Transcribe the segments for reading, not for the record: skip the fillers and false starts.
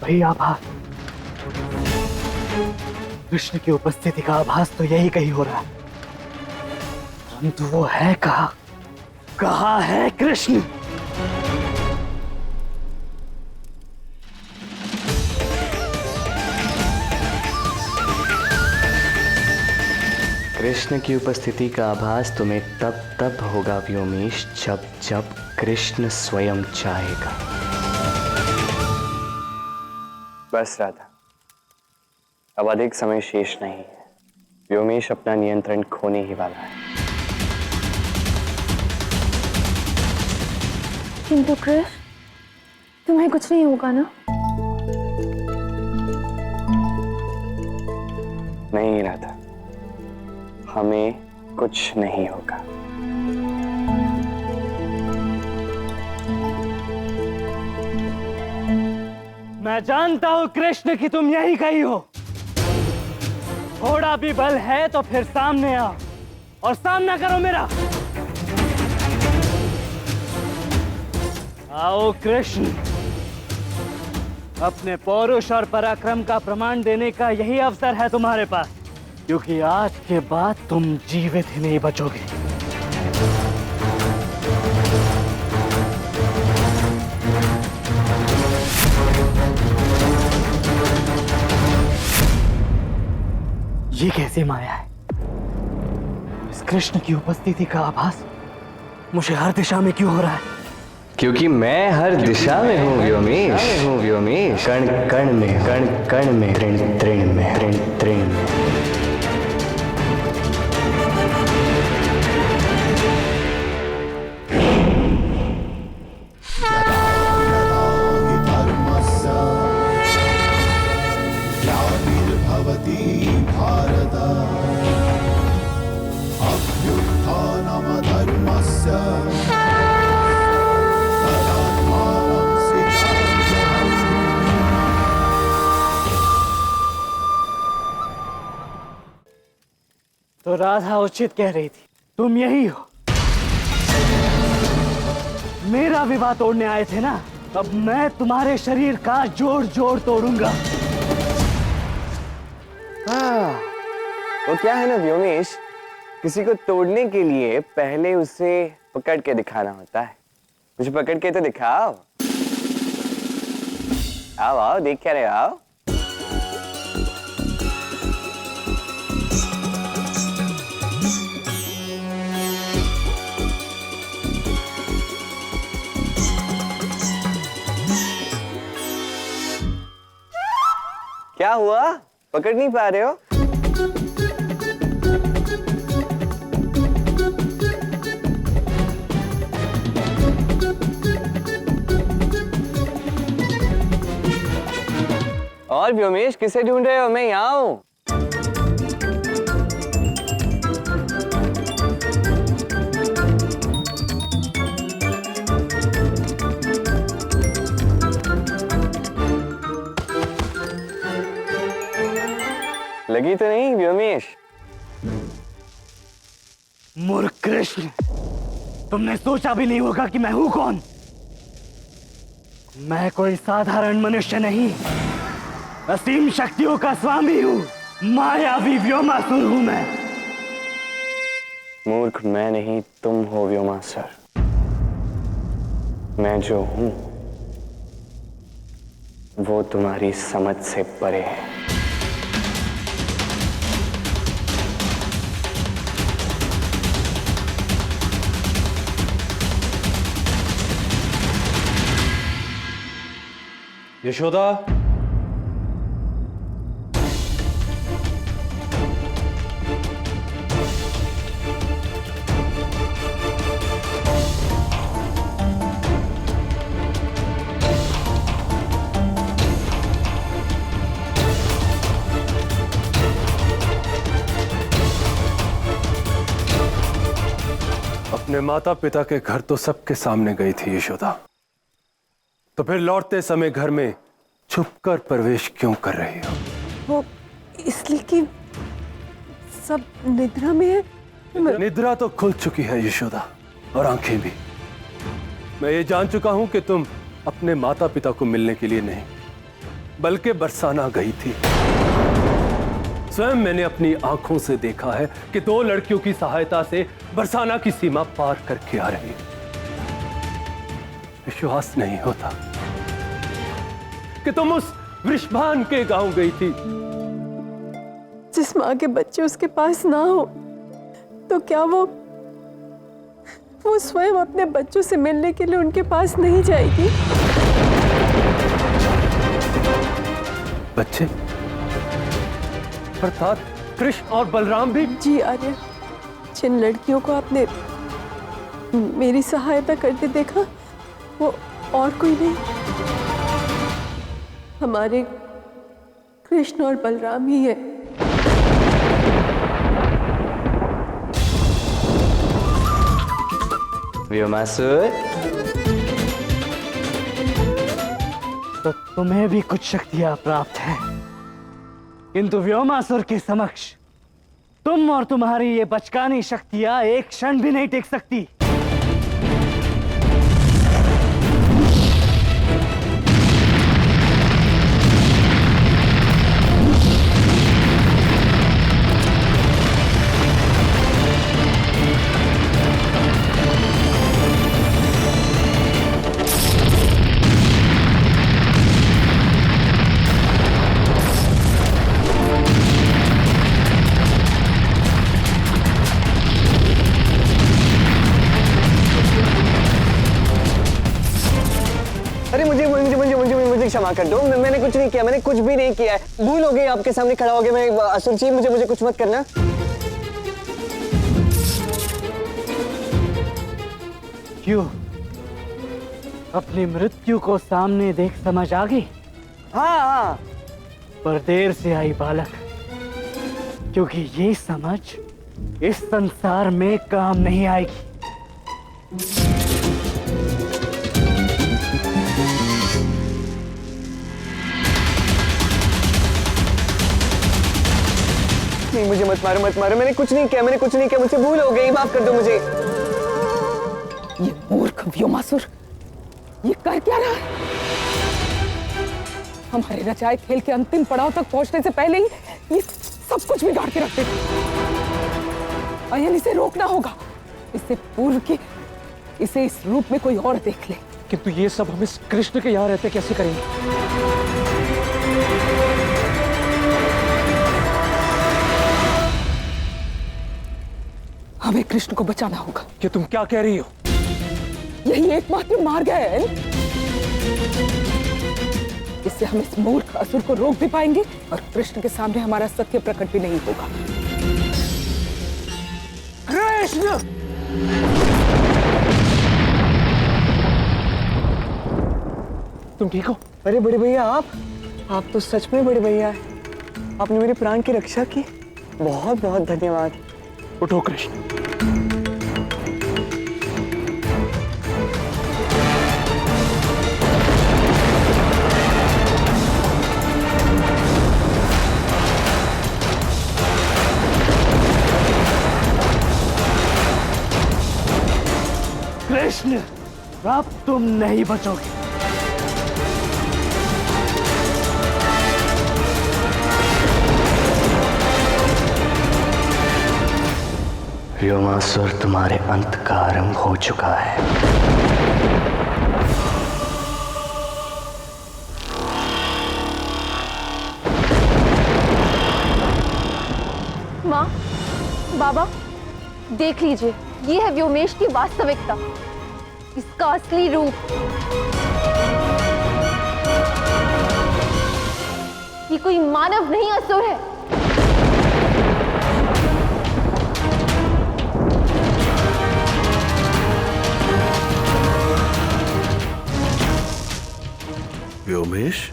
वही आभास, कृष्ण की उपस्थिति का आभास तो यही कहीं हो रहा है, परंतु वो है कहाँ? कहाँ है कृष्ण? कृष्ण की उपस्थिति का आभास तुम्हें तब होगा व्योमेश, जब कृष्ण स्वयं चाहेगा। बस राधा, अब अधिक समय शेष नहीं है। व्योमेश अपना नियंत्रण खोने ही वाला है। किंतु कृष्ण, तुम्हें कुछ नहीं होगा ना? नहीं राधा, हमें कुछ नहीं होगा। मैं जानता हूं कृष्ण कि तुम यही कहीं हो। थोड़ा भी बल है तो फिर सामने आओ और सामना करो मेरा। आओ कृष्ण, अपने पौरुष और पराक्रम का प्रमाण देने का यही अवसर है तुम्हारे पास, क्योंकि आज के बाद तुम जीवित ही नहीं बचोगे। ये कैसी माया है? इस कृष्ण की उपस्थिति का आभास मुझे हर दिशा में क्यों हो रहा है? क्योंकि मैं हर दिशा में हूँ व्योमेश, कण कण में, तृण में, तृण में। तो राधा उचित कह रही थी, तुम यही हो। मेरा विवाह तोड़ने आए थे ना, अब मैं तुम्हारे शरीर का जोड़ तोड़ूंगा। वो क्या है ना व्योमेश, किसी को तोड़ने के लिए पहले उसे पकड़ के दिखाना होता है। मुझे पकड़ के तो दिखाओ। आओ देख क्या रहे आओ। क्या हुआ, पकड़ नहीं पा रहे हो? और व्योमेश, किसे ढूंढ रहे हो? मैं यहाँ हूं। लगी तो नहीं व्योमेश? मूर्ख कृष्ण, तुमने सोचा भी नहीं होगा कि मैं हूं कौन। मैं कोई साधारण मनुष्य नहीं, असीम शक्तियों का स्वामी हूं, मायावी व्योमासुर हूं मैं। मूर्ख मैं नहीं, तुम हो व्योमासुर। मैं जो हूं वो तुम्हारी समझ से परे है। यशोदा, अपने माता पिता के घर तो सबके सामने गई थी यशोदा, तो फिर लौटते समय घर में छुपकर प्रवेश क्यों कर रही हो? वो इसलिए कि सब निद्रा में है। निद्रा तो खुल चुकी है यशोदा, और आंखें भी। मैं ये जान चुका हूं कि तुम अपने माता पिता को मिलने के लिए नहीं, बल्कि बरसाना गई थी। स्वयं मैंने अपनी आंखों से देखा है कि 2 लड़कियों की सहायता से बरसाना की सीमा पार करके आ रही। विश्वास नहीं होता कि तुम उस वृषभान के गांव गई थी। जिस माँ के बच्चे उसके पास ना हो तो क्या वो स्वयं अपने बच्चों से मिलने के लिए उनके पास नहीं जाएगी? बच्चे अर्थात कृष्ण और बलराम भी? जी आर्य, जिन लड़कियों को आपने मेरी सहायता करते देखा वो और कोई नहीं, हमारे कृष्ण और बलराम ही है। व्योमासुर, तो तुम्हें भी कुछ शक्तियां प्राप्त हैं, किंतु व्योमासुर के समक्ष तुम और तुम्हारी ये बचकानी शक्तियां एक क्षण भी नहीं टिक सकती। अरे मुझे क्षमा कर दो। मैंने कुछ नहीं किया, मैंने कुछ भी नहीं किया है। भूल हो गई, आपके सामने खड़ा हो गया मैं। असुर जी, मुझे कुछ मत करना। क्यों? अपनी मृत्यु को सामने देख समझ आ गई? हाँ। पर देर से आई बालक, क्योंकि ये समझ इस संसार में काम नहीं आएगी। नहीं, मुझे मत मारो। मैंने कुछ नहीं किया, मुझसे भूल हो गई, माफ कर दो मुझे। ये मूर्ख व्योमासुर ये कर क्या रहा है? हमारे रचाए खेल के अंतिम पड़ाव तक पहुंचने से पहले ही ये सब कुछ बिगाड़ के रख देगा। अयन, इसे रोकना होगा, इससे पूर्व कि इसे इस रूप में कोई और देख ले। किंतु ये सब हम इस कृष्ण के यहाँ रहते कैसे करेंगे? हमें कृष्ण को बचाना होगा। ये तुम क्या कह रही हो? यही एकमात्र मार्ग है। इससे हम इस मूर्ख असुर को रोक भी पाएंगे और कृष्ण के सामने हमारा सत्य प्रकट भी नहीं होगा। कृष्ण! तुम ठीक हो? अरे बड़े भैया, आप तो सच में बड़े भैया हैं। आपने मेरे प्राण की रक्षा की, बहुत बहुत धन्यवाद। उठो कृष्ण। कृष्ण, अब तुम नहीं बचोगे। व्योमासुर, तुम्हारे अंत का आरंभ हो चुका है। माँ, बाबा, देख लीजिए, ये है व्योमेश की वास्तविकता, इसका असली रूप। ये कोई मानव नहीं, असुर है। व्योमेश?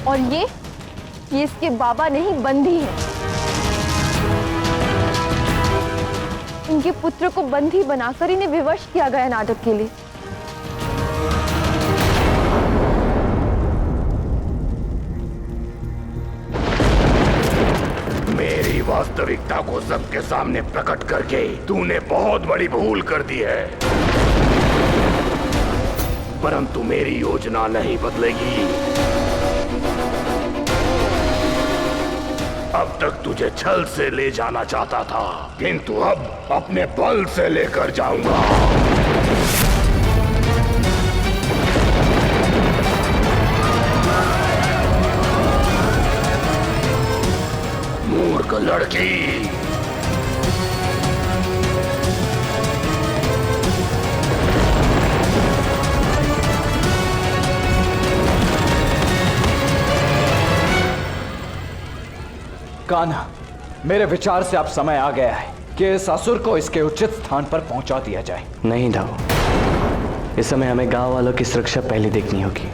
और ये इसके बाबा नहीं, बंदी है। इनके पुत्र को बंदी बनाकर इन्हें विवश किया गया नाटक के लिए। मेरी वास्तविकता को सबके सामने प्रकट करके तूने बहुत बड़ी भूल कर दी है, परंतु मेरी योजना नहीं बदलेगी। अब तक तुझे छल से ले जाना चाहता था, किंतु अब अपने बल से लेकर जाऊंगा। मूर्ख लड़की, कान्हा, मेरे विचार से अब समय आ गया है कि इस असुर को इसके उचित स्थान पर पहुंचा दिया जाए। नहीं दाऊ, इस समय हमें गांव वालों की सुरक्षा पहले देखनी होगी।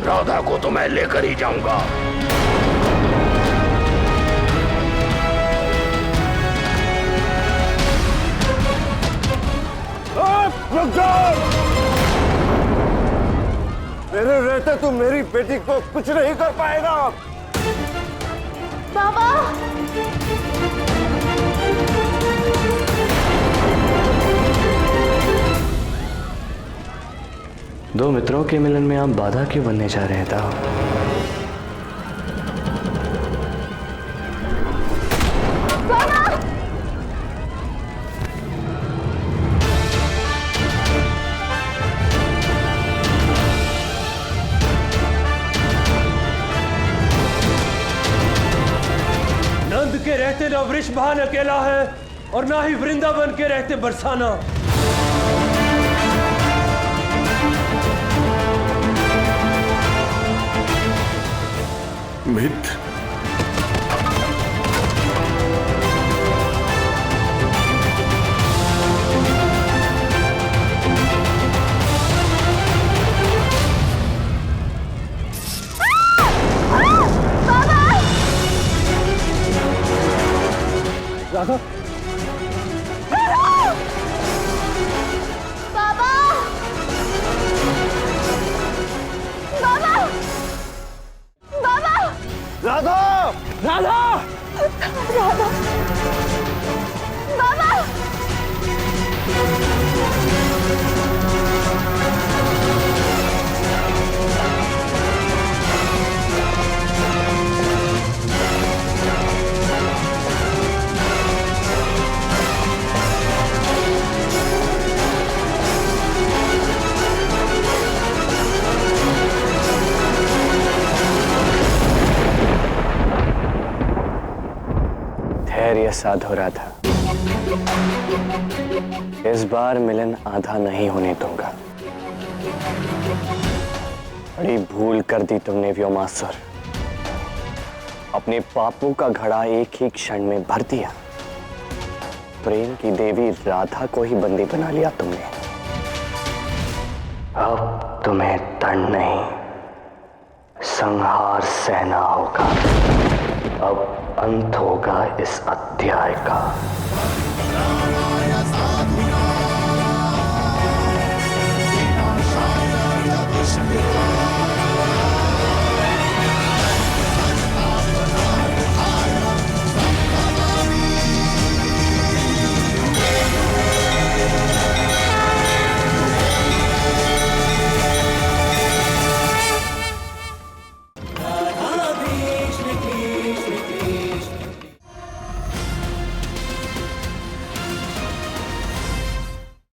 राधा को तो मैं लेकर ही जाऊंगा। रुक जाओ! मेरे रहते तुम मेरी बेटी को कुछ नहीं कर पाएगा। बाबा, दो मित्रों के मिलन में आप बाधा क्यों बनने जा रहे हैं दाऊ? नंद के रहते न वृषभान अकेला है और ना ही वृंदावन के रहते बरसाना। मित्र, राधा, राधा, राधा! धैर्य साध हो रहा था। इस बार मिलन आधा नहीं होने दूंगा। बड़ी भूल कर दी तुमने व्योमासुर। अपने पापों का घड़ा एक ही क्षण में भर दिया। प्रेम की देवी राधा को ही बंदी बना लिया तुमने। अब तुम्हें दंड नहीं, संहार सहना होगा। अब अंत होगा इस अध्याय का।